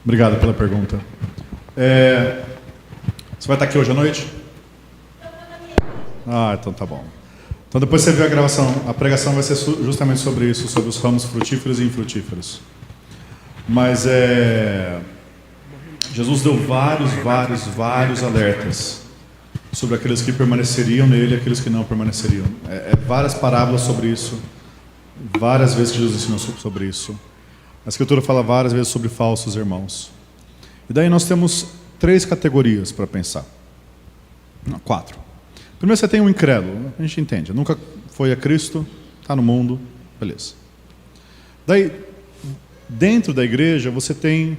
Obrigado pela pergunta. Você vai estar aqui hoje à noite? Ah, então tá bom. Então depois você vê a gravação. A pregação vai ser justamente sobre isso, sobre os ramos frutíferos e infrutíferos. Mas Jesus deu vários alertas sobre aqueles que permaneceriam nele e aqueles que não permaneceriam. Várias parábolas sobre isso. Várias vezes que Jesus ensinou sobre isso. A Escritura fala várias vezes sobre falsos irmãos. E daí nós temos 3 categorias para pensar. Não, 4. Primeiro você tem um incrédulo, a gente entende. Nunca foi a Cristo, está no mundo, beleza. Daí, dentro da igreja, você tem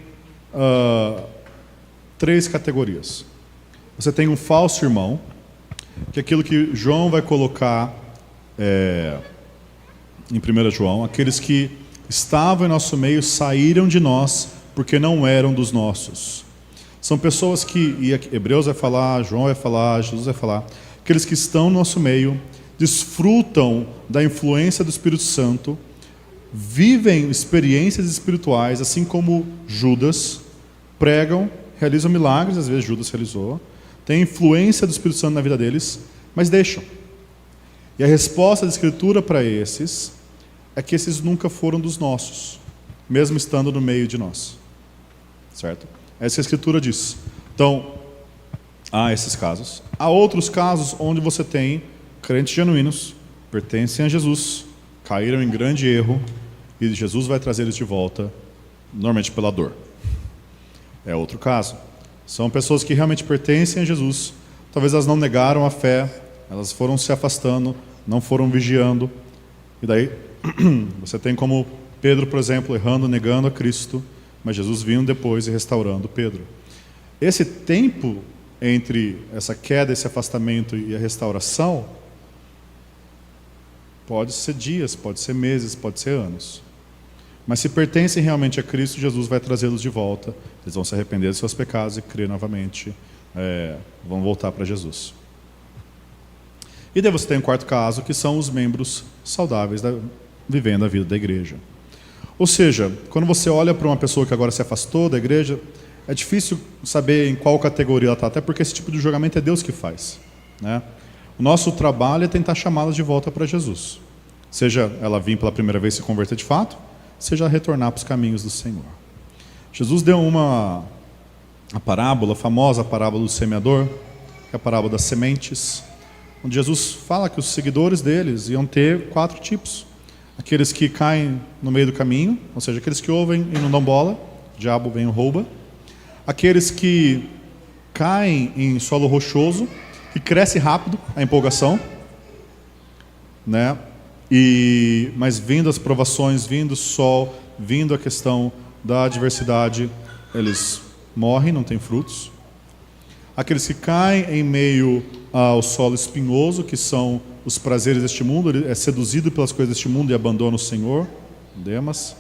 3 categorias. Você tem um falso irmão, que é aquilo que João vai colocar em 1 João, aqueles que estavam em nosso meio saíram de nós porque não eram dos nossos. São pessoas que, e Hebreus vai falar, João vai falar, Jesus vai falar, aqueles que estão no nosso meio, desfrutam da influência do Espírito Santo, vivem experiências espirituais, assim como Judas, pregam, realizam milagres, às vezes Judas realizou, tem influência do Espírito Santo na vida deles, mas deixam. E a resposta da Escritura para esses é que esses nunca foram dos nossos, mesmo estando no meio de nós. Certo? Essa é a Escritura diz. Então, há esses casos. Há outros casos onde você tem crentes genuínos, pertencem a Jesus, caíram em grande erro, e Jesus vai trazer eles de volta, normalmente pela dor. É outro caso. São pessoas que realmente pertencem a Jesus, talvez elas não negaram a fé, elas foram se afastando, não foram vigiando, e daí você tem como Pedro, por exemplo, errando, negando a Cristo, mas Jesus vindo depois e restaurando Pedro. Esse tempo entre essa queda, esse afastamento e a restauração, pode ser dias, pode ser meses, pode ser anos. Mas se pertencem realmente a Cristo, Jesus vai trazê-los de volta, eles vão se arrepender de seus pecados e crer novamente, vão voltar para Jesus. E daí você tem um quarto caso, que são os membros saudáveis, vivendo a vida da igreja. Ou seja, quando você olha para uma pessoa que agora se afastou da igreja, é difícil saber em qual categoria ela está, até porque esse tipo de julgamento é Deus que faz, né? O nosso trabalho é tentar chamá-las de volta para Jesus. Seja ela vir pela primeira vez se converter de fato, seja retornar para os caminhos do Senhor. Jesus deu a parábola, a famosa parábola do semeador, que é a parábola das sementes, onde Jesus fala que os seguidores deles iam ter 4 tipos. Aqueles que caem no meio do caminho, ou seja, aqueles que ouvem e não dão bola, o diabo vem e rouba. Aqueles que caem em solo rochoso, que cresce rápido a empolgação, né? Mas vindo as provações, vindo o sol, vindo a questão da adversidade, eles morrem, não têm frutos. Aqueles que caem em meio ao solo espinhoso, que são os prazeres deste mundo, ele é seduzido pelas coisas deste mundo e abandona o Senhor, Demas.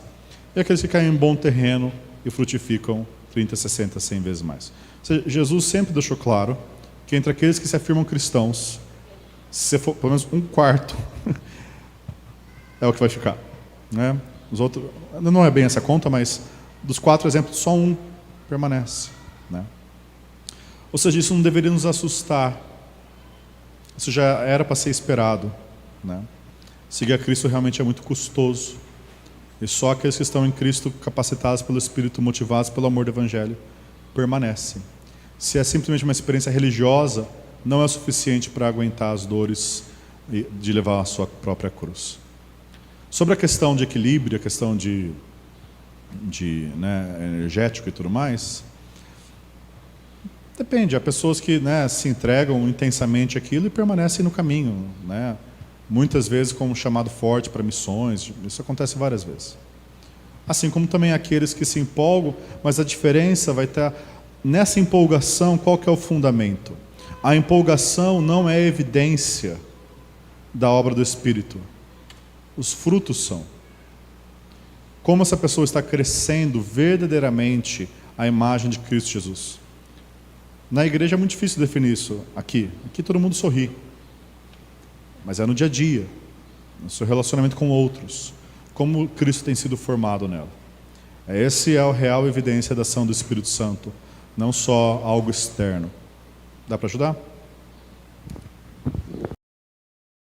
E aqueles que caem em bom terreno e frutificam 30, 60, 100 vezes mais. Ou seja, Jesus sempre deixou claro que entre aqueles que se afirmam cristãos, se for pelo menos um quarto, é o que vai ficar, né? Os outros, não é bem essa conta, mas dos 4 exemplos, só um permanece, né? Ou seja, isso não deveria nos assustar. Isso já era para ser esperado, né? Seguir a Cristo realmente é muito custoso. E só aqueles que estão em Cristo, capacitados pelo Espírito, motivados pelo amor do Evangelho, permanecem. Se é simplesmente uma experiência religiosa, não é o suficiente para aguentar as dores de levar a sua própria cruz. Sobre a questão de equilíbrio, a questão de energético e tudo mais, depende. Há pessoas que, se entregam intensamente àquilo e permanecem no caminho, né? Muitas vezes com um chamado forte para missões, isso acontece várias vezes. Assim como também aqueles que se empolgam, mas a diferença vai estar nessa empolgação. Qual que é o fundamento? A empolgação não é evidência da obra do Espírito. Os frutos são. Como essa pessoa está crescendo verdadeiramente a imagem de Cristo Jesus. Na igreja é muito difícil definir isso. Aqui todo mundo sorri. Mas é no dia a dia, no seu relacionamento com outros. Como Cristo tem sido formado nela. Esse é a real evidência da ação do Espírito Santo, não só algo externo. Dá para ajudar?